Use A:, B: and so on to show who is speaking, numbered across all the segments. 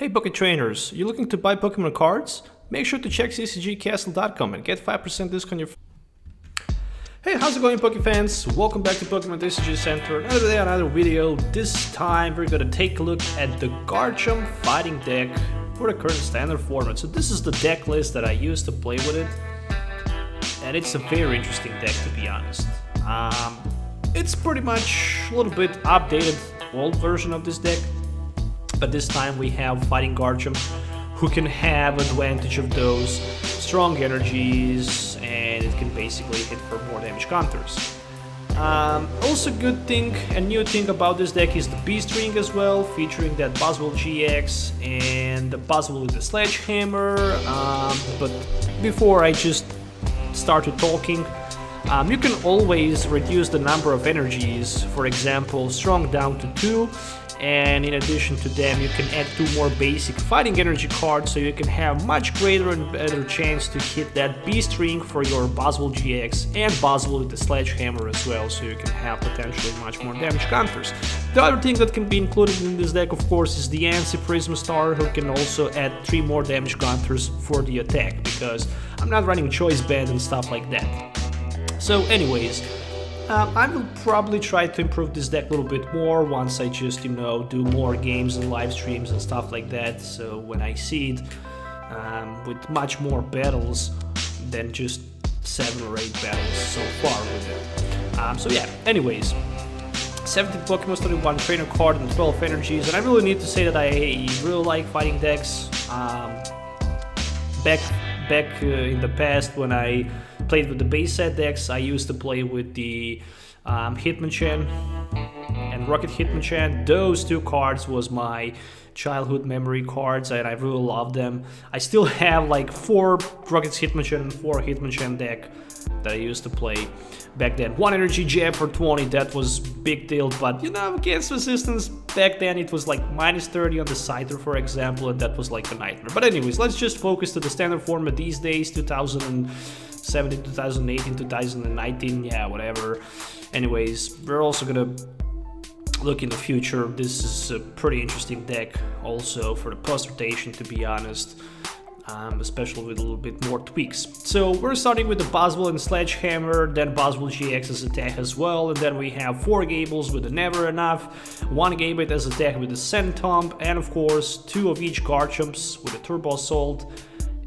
A: Hey Poké Trainers, you looking to buy Pokemon cards? Make sure to check ccgcastle.com and get 5% discount on your... Hey, how's it going Poké fans? Welcome back to Pokemon TCG Center. Another day, another video. This time we're gonna take a look at the Garchomp fighting deck for the current standard format. So this is the deck list that I used to play with it. And it's a very interesting deck, to be honest. It's pretty much a little bit updated old version of this deck. But this time we have fighting Garchomp who can have advantage of those strong energies, and it can basically hit for more damage counters. Also good thing, a new thing about this deck is the B-String as well, featuring that Buzzwole GX and the Buzzwole with the Sledgehammer. But before I just started talking, you can always reduce the number of energies, for example, strong down to 2. And in addition to them, you can add 2 more basic fighting energy cards, so you can have much greater and better chance to hit that B-String for your Buzzwole GX and Buzzwole with the Sledgehammer as well, so you can have potentially much more damage counters. The other thing that can be included in this deck, of course, is the Prism Star, who can also add 3 more damage counters for the attack, because I'm not running choice band and stuff like that. So anyways, I will probably try to improve this deck a little bit more once I just, do more games and live streams and stuff like that. So when I see it with much more battles than just 7 or 8 battles so far with it. So yeah, anyways, 17 Pokemon, 31 trainer card and 12 energies. And I really need to say that I really like fighting decks. Back in the past, when I played with the base set decks, I used to play with the Hitmonchan and Rocket Hitmonchan. Those 2 cards was my childhood memory cards, and I really love them. I still have like 4 Rocket Hitmonchan and 4 Hitmonchan deck that I used to play back then. 1 energy jab for 20, that was big deal, but against resistance back then it was like -30 on the Scyther, for example, and that was like a nightmare. But anyways, let's just focus to the standard format these days, 2017, 2018, 2019, yeah, whatever. Anyways, we're also gonna look in the future. This is a pretty interesting deck also for the post-rotation, to be honest. Especially with a little bit more tweaks. So we're starting with the Buzzwole and Sledgehammer, then Buzzwole GX as attack as well, and then we have 4 Gables with the Never Enough, 1 Gabite as attack with the Centomp, and of course 2 of each Garchomps with the Turbo Assault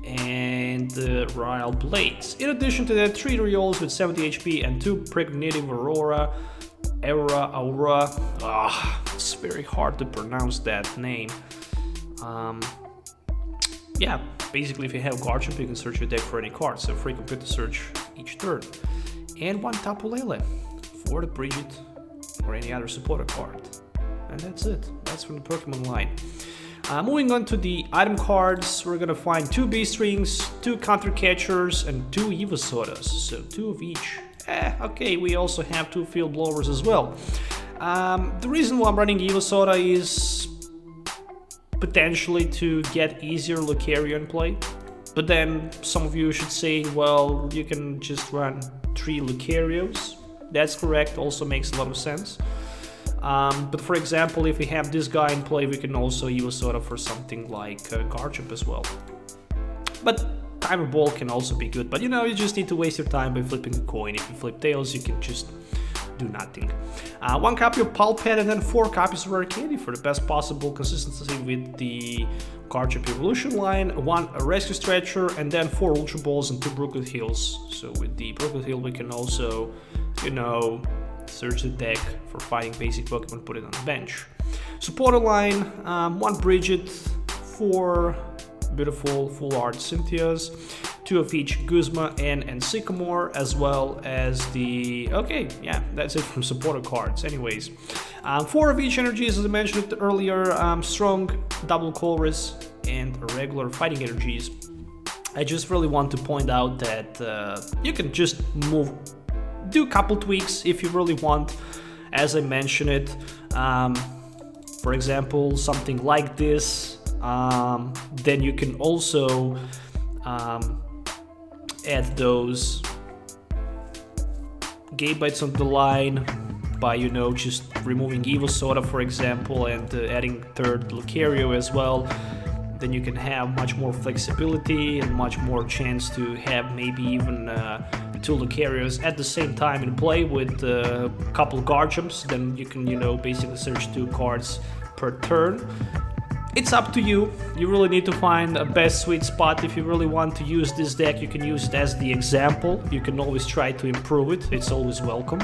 A: and the Riolu Blades. In addition to that, 3 Riols with 70 HP and 2 Pregnative Aurora. It's very hard to pronounce that name. Yeah, basically if you have Garchomp, you can search your deck for any card, so free computer search each turn. And 1 Tapu Lele for the Bridget or any other supporter card. And that's it. That's from the Pokemon line. Moving on to the item cards, we're gonna find 2 B-Strings, 2 Counter Catchers, and 2 Evosodas, so 2 of each. Okay, we also have 2 Field Blowers as well. The reason why I'm running Evosoda is potentially to get easier Lucario in play, but then some of you should say, well, you can just run 3 Lucarios. That's correct, also makes a lot of sense. But for example, if we have this guy in play, we can also Evosoda for something like Garchomp as well. But Timer Ball can also be good, but you just need to waste your time by flipping a coin. If you flip tails, you can just do nothing. 1 copy of Pulpad and then 4 copies of Rare Candy for the best possible consistency with the Garchomp Evolution line, 1 Rescue Stretcher, and then 4 Ultra Balls and 2 Brooklet Heals. So with the Brooklet Heal we can also, search the deck for fighting basic Pokemon, put it on the bench. Supporter line, 1 Bridget, 4 beautiful full art Cynthias, 2 of each Guzma and Sycamore, as well as the... Okay, yeah, that's it from supporter cards. Anyways, 4 of each energies, as I mentioned earlier, strong double Colress and regular fighting energies. I just really want to point out that you can just do a couple tweaks if you really want, as I mentioned it. For example, something like this. Then you can also add those Gabites on the line by, just removing Evosoda, for example, and adding 3rd Lucario as well. then you can have much more flexibility and much more chance to have maybe even two Lucarios at the same time in play with a couple Garchomps. Then you can, you know, basically search 2 cards per turn. It's up to you. You really need to find a best sweet spot. If you really want to use this deck, you can use it as the example. You can always try to improve it. It's always welcome,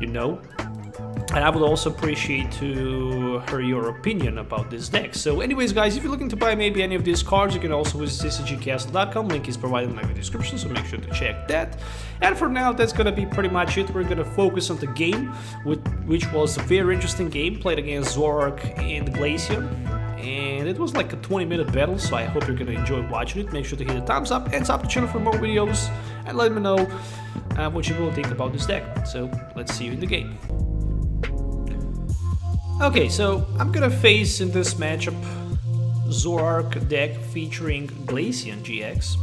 A: you know. And I would also appreciate to hear your opinion about this deck. So anyways, guys, if you're looking to buy maybe any of these cards, you can also visit ccgcastle.com. Link is provided in my description, so make sure to check that. And for now, that's gonna be pretty much it. We're gonna focus on the game, which was a very interesting game, played against Zoroark and Glaceon. And it was like a 20-minute battle, so I hope you're gonna enjoy watching it. Make sure to hit the thumbs up and sub to the channel for more videos, and let me know what you will think about this deck. So let's see you in the game. Okay, so I'm gonna face in this matchup Zoroark deck featuring Glaceon GX.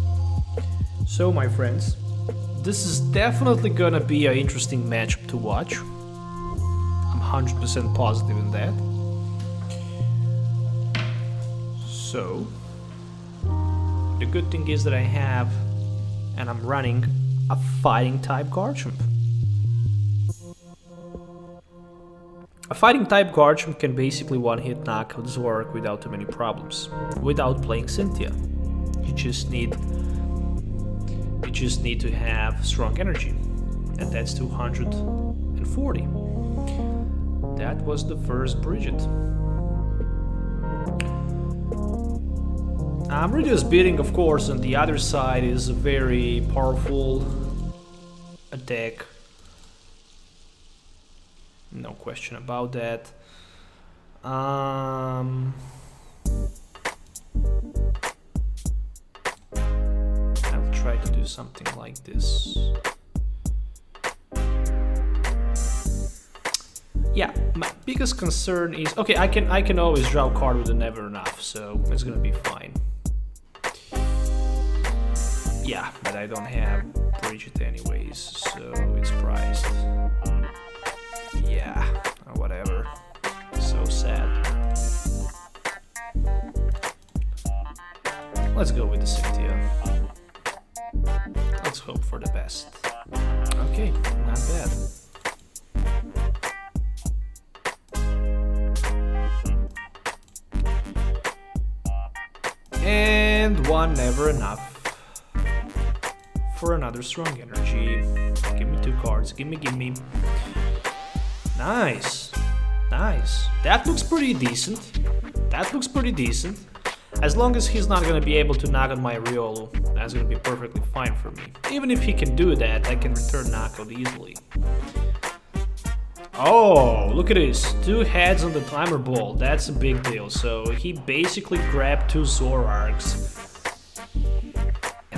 A: So my friends, this is definitely gonna be an interesting matchup to watch. I'm 100% positive in that. So, the good thing is that I have, and I'm running, a fighting type Garchomp. A fighting type Garchomp can basically one-hit knock out Zoroark without too many problems, without playing Cynthia. You just need to have strong energy, and that's 240. That was the first Bridget. Meridia's beating, of course, on the other side is a very powerful attack. No question about that. I'll try to do something like this. Yeah, my biggest concern is, okay, I can always draw a card with a never enough, so it's gonna be fine. Yeah, but I don't have Bridget anyways, so it's priced. Yeah, whatever. So sad. Let's go with the Cynthia. Let's hope for the best. Okay, not bad. And one never enough. For another strong energy. Give me 2 cards. Gimme. Nice. Nice. That looks pretty decent. As long as he's not gonna be able to knock out my Riolu, that's gonna be perfectly fine for me. Even if he can do that, I can return knockout easily. Oh, look at this. 2 heads on the timer ball. That's a big deal. So he basically grabbed 2 Zoroarks.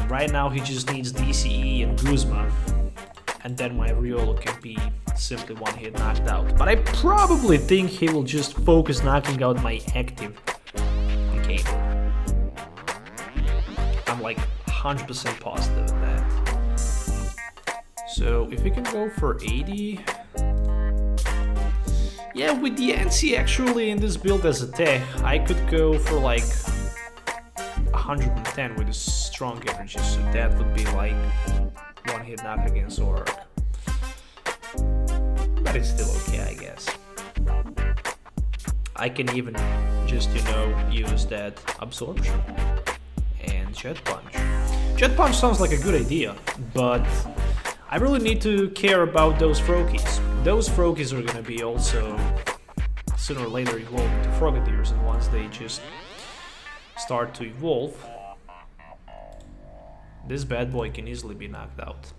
A: Right now he just needs DCE and Guzma, and then my Riolu can be simply one-hit knocked out. But I probably think he will just focus knocking out my active game. I'm like 100% positive in that. So if we can go for 80... Yeah, with the NC actually in this build as a tech, I could go for like 110 with a strong energy, so that would be like one-hit knock against Zoroark. But it's still okay, I guess. I can even just, you know, use that absorption and Jet Punch. Jet Punch sounds like a good idea, but I really need to care about those Froakies. Those Froakies are gonna be also sooner or later evolved to Frogadiers, and once they just start to evolve, this bad boy can easily be knocked out.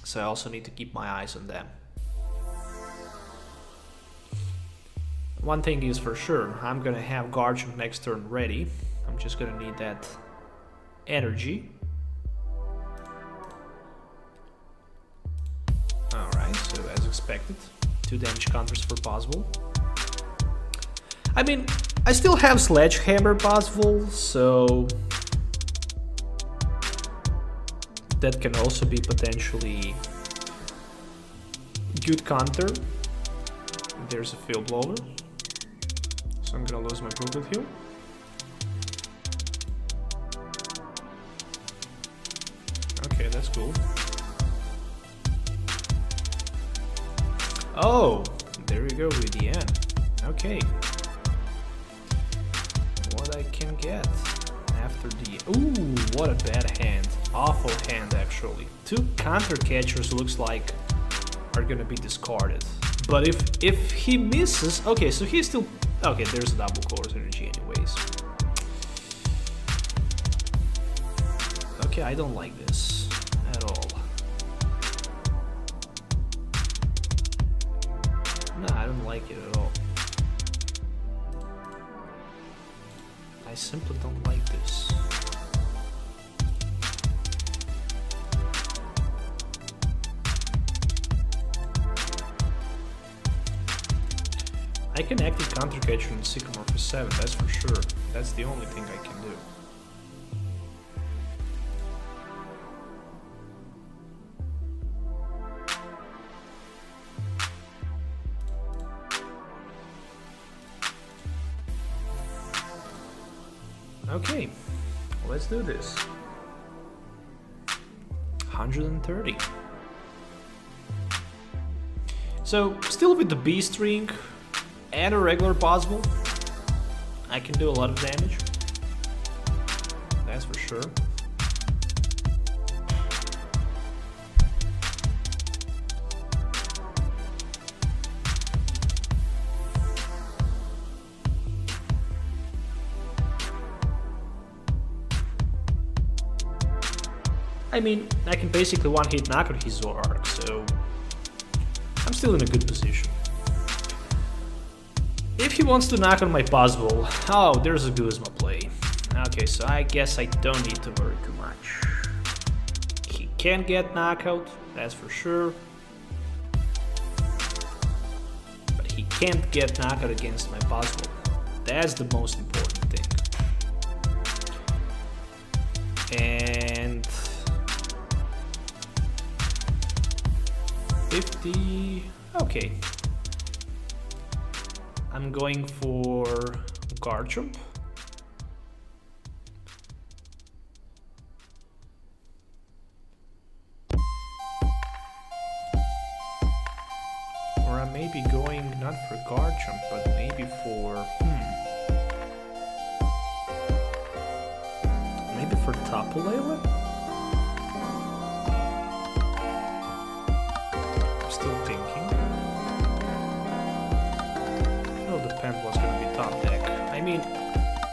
A: So I also need to keep my eyes on them. One thing is for sure, I'm gonna have Garchomp next turn ready. I'm just gonna need that energy. Alright, so as expected, 2 damage counters for Buzzwole. I mean, I still have Sledgehammer Buzzwole, so that can also be potentially good counter. There's a Field Blower, so I'm gonna lose my Brutal Heal. that's cool. Oh, there we go with the end. Okay. What I can get after the... Ooh, what a bad hand. Awful hand, actually. 2 counter catchers looks like are gonna be discarded. But if he misses... Okay, so he's still... Okay, there's a double colors energy anyways. Okay, I don't like this at all. No, I don't like it at all. I simply don't like this. I can active counter catcher in Sycamore for 7, that's for sure. That's the only thing I can do. Okay, let's do this. 130. So, still with the B string and a regular Buzzwole, I can do a lot of damage. That's for sure. I mean, I can basically one-hit knock out his Zoroark, so I'm still in a good position. If he wants to knock on my Buzzwole, oh, there's a Guzma play. Okay, so I guess I don't need to worry too much. He can get knockout, that's for sure. But he can't get knockout against my Buzzwole. That's the most important thing. And 50, okay. I'm going for Garchomp. Or I may be going not for Garchomp, but maybe for maybe for Tapu Lele? I'm still thinking. Depends what's gonna be top deck. I mean,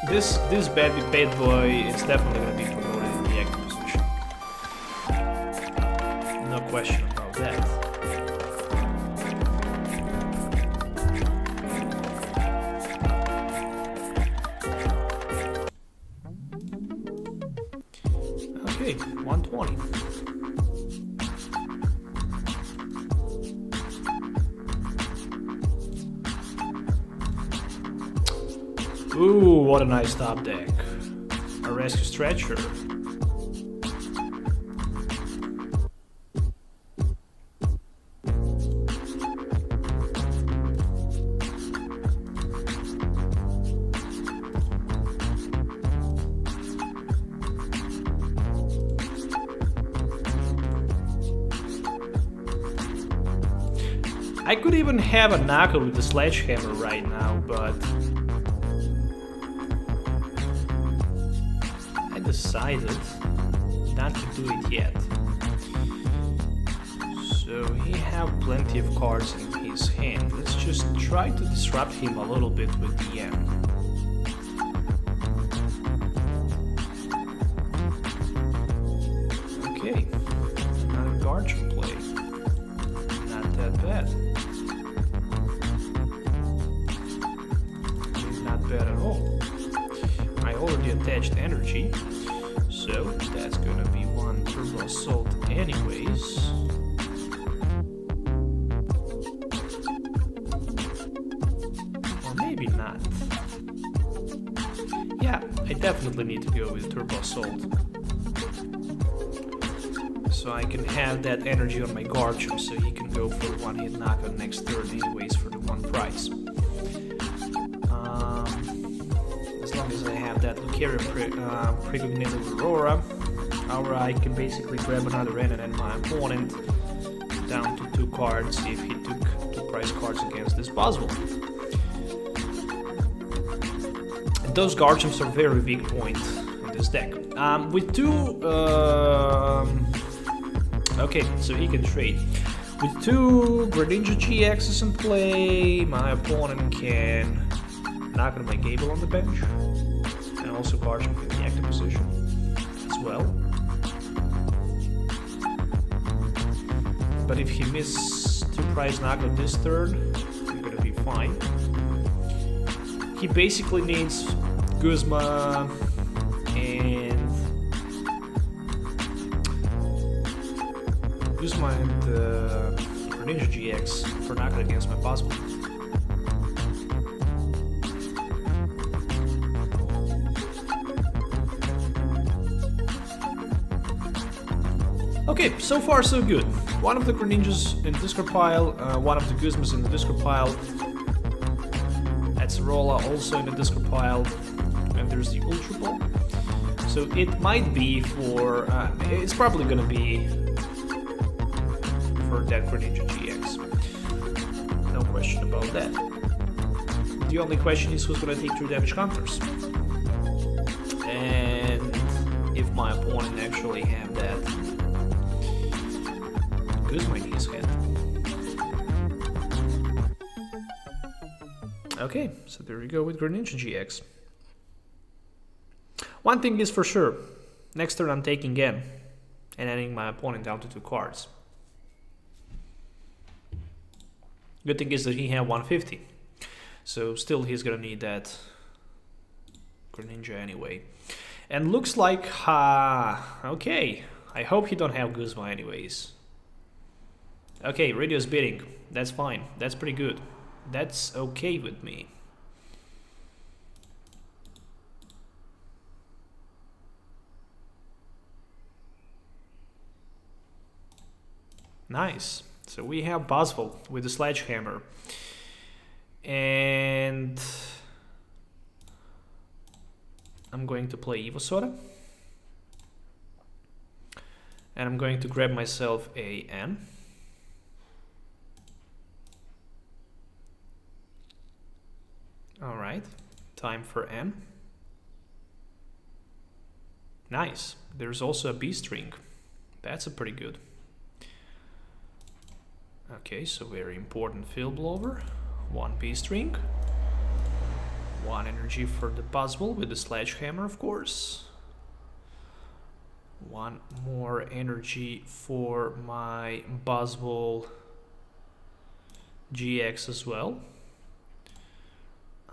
A: this bad boy is definitely gonna be promoted in the active position. No question about that. Okay, 120. Ooh, what a nice top deck. A rescue stretcher. I could even have a knockout with the sledgehammer right now, but decided not to do it yet. So he have plenty of cards in his hand. Let's just try to disrupt him a little bit with the M. Okay, not a Garchomp play. Not that bad. Not bad at all. I already attached energy, so that's gonna be 1 Turbo Assault anyways. Or maybe not. Yeah, I definitely need to go with Turbo Assault. So I can have that energy on my Garchomp so he can go for 1-hit knockout next turn anyways for the 1 prize. As long as I have that Lucario Precognitive Aurora, or I can basically grab another end and then my opponent down to 2 cards if he took 2 prize cards against this Buzzwole. And those Garchomps are very weak point in this deck. With 2... okay, so he can trade. With 2 Greninja GXs in play, my opponent can knock on my Gible on the bench, and also Garchomp in the active position as well. But if he misses 2 prize knockout this turn, I'm gonna be fine. He basically needs Guzma and Greninja GX for knockout against my Buzzwole. Okay, so far so good. One of the Greninjas in the discard pile, one of the Guzmas in the discard pile. Rolla also in the discard pile, and there's the Ultra Ball. So it might be for, it's probably gonna be for that Greninja GX. No question about that. The only question is who's gonna take 2 damage counters. And if my opponent actually have that Guzma in his hand. Okay, so there we go with Greninja GX. One thing is for sure, next turn I'm taking N and ending my opponent down to 2 cards. Good thing is that he had 150, so still he's gonna need that Greninja anyway. And looks like, okay, I hope he don't have Guzma anyways. Okay, radio's bidding, that's fine, that's pretty good. That's okay with me. Nice. So we have Buzzwole with the Sledgehammer. And I'm going to play Evo Soda. And I'm going to grab myself a N. Alright, time for N. Nice. There's also a B string. That's a pretty good. Okay, so very important field blower. 1 B string. 1 energy for the Buzzwole with the Sledgehammer, of course. 1 more energy for my Buzzwole GX as well.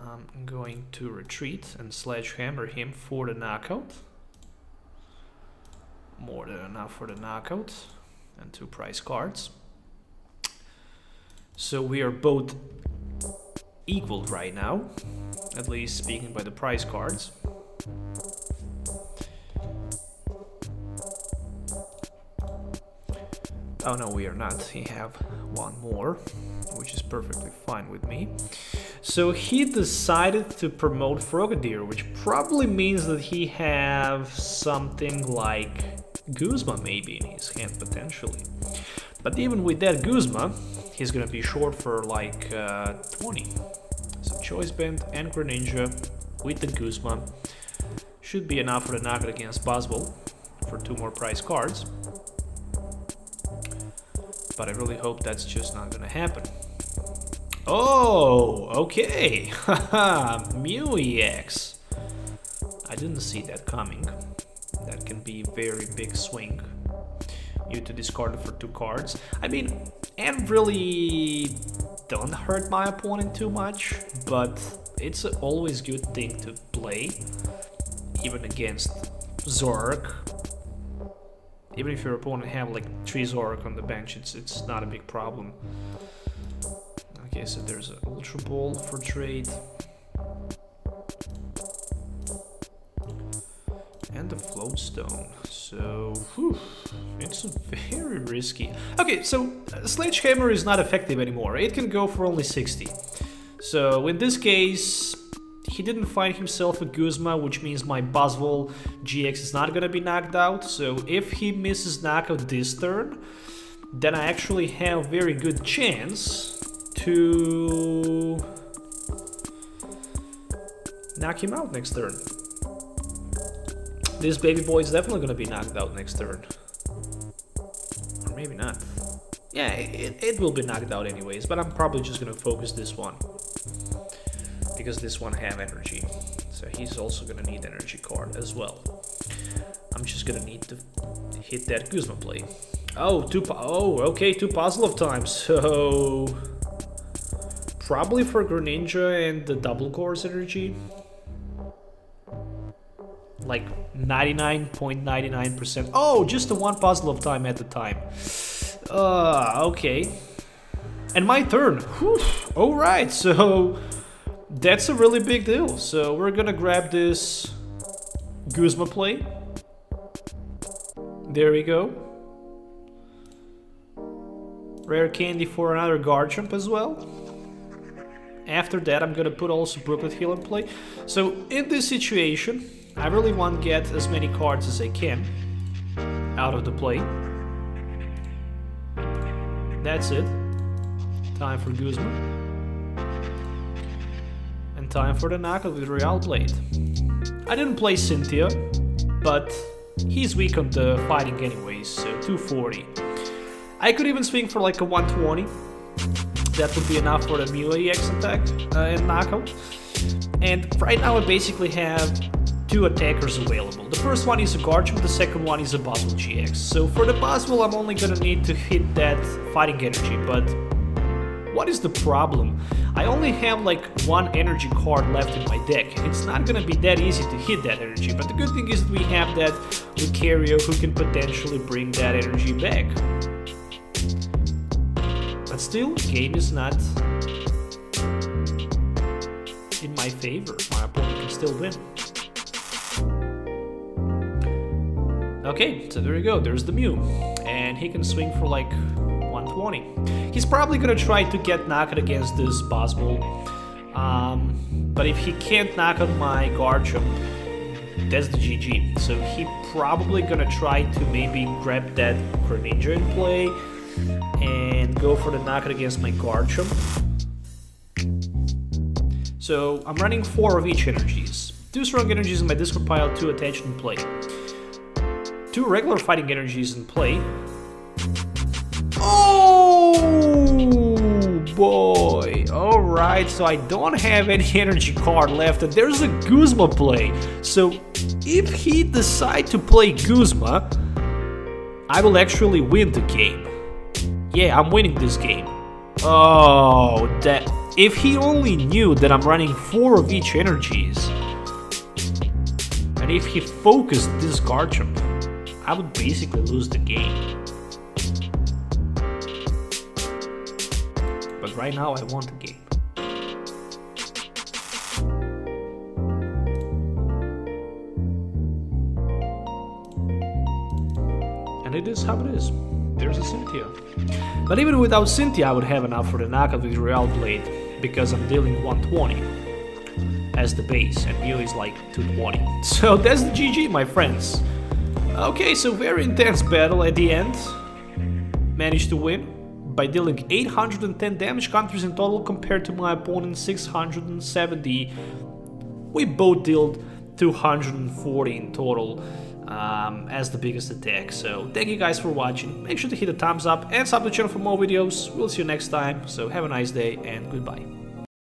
A: I'm going to retreat and Sledgehammer him for the knockout. More than enough for the knockout. And 2 prize cards. So we are both equal right now. At least speaking by the prize cards. Oh no, we are not. He have 1 more, which is perfectly fine with me. So he decided to promote Frogadier, which probably means that he have something like Guzma maybe in his hand potentially. But even with that Guzma, he's gonna be short for like 20. So Choice Band and Greninja with the Guzma should be enough for the knockout against Buzzwole for 2 more prize cards. But I really hope that's just not gonna happen. Oh, okay. Haha, Mew EX. I didn't see that coming. That can be a very big swing. You to discard it for 2 cards. I mean, and really don't hurt my opponent too much, but it's a always good thing to play, even against Zork. Even if your opponent have like 3 Zork on the bench, it's not a big problem. Okay, so there's an Ultra Ball for trade. And the Float Stone. So, whew, it's very risky. Okay, so Sledgehammer is not effective anymore. It can go for only 60. So in this case, he didn't find himself a Guzma, which means my Buzzwole GX is not gonna be knocked out. So if he misses knockout this turn, then I actually have very good chance to knock him out next turn. This baby boy is definitely gonna be knocked out next turn. Or maybe not. Yeah, it will be knocked out anyways, but I'm probably just gonna focus this one. Because this one have energy. So he's also gonna need energy card as well. I'm just gonna need to hit that Guzma play. Oh, okay, two puzzle of time. So probably for Greninja and the double course energy. Like 99.99%. Oh, just the one puzzle of time at the time. Okay. And my turn. Alright, so that's a really big deal. So we're gonna grab this Guzma play. There we go. Rare candy for another Garchomp as well. After that, I'm gonna put also Brooklet Hill in play. So in this situation, I really want to get as many cards as I can out of the play. That's it. Time for Guzma. And time for the knockout with Riolu Blade. I didn't play Cynthia, but he's weak on the fighting anyways, so 240. I could even swing for like a 120. That would be enough for the Mew EX attack and knockout. And right now I basically have two attackers available. The first one is a Garchomp, the second one is a Buzzwole GX. So for the Buzzwole, I'm only gonna need to hit that fighting energy, but what is the problem? I only have like one energy card left in my deck. It's not gonna be that easy to hit that energy, but the good thing is that we have that Lucario who can potentially bring that energy back. But still, the game is not in my favor. My opponent can still win. Okay, so there you go, there's the Mew. And he can swing for like 120. He's probably gonna try to get knocked against this Buzzwole. But if he can't knock out my Garchomp, that's the GG. So he probably gonna try to maybe grab that Greninja in play and go for the knockout against my Garchomp. So I'm running 4 of each energies. 2 strong energies in my discard pile, 2 attached in play. 2 regular fighting energies in play. Oh boy! Alright, so I don't have any energy card left, and there's a Guzma play. So if he decides to play Guzma, I will actually win the game. Yeah, I'm winning this game. Oh, that... If he only knew that I'm running 4 of each energies, and if he focused this Garchomp, I would basically lose the game. But right now I want the game. And it is how it is. There's a Cynthia. But even without Cynthia, I would have enough for the knockout with Riolu Blade, because I'm dealing 120 as the base, and Mew is like 220. So that's the GG, my friends. Okay, so very intense battle at the end. Managed to win by dealing 810 damage counters in total compared to my opponent's 670. We both dealt 240 in total as the biggest attack. So thank you guys for watching. Make sure to hit the thumbs up and sub to the channel for more videos. We'll see you next time. So have a nice day and goodbye.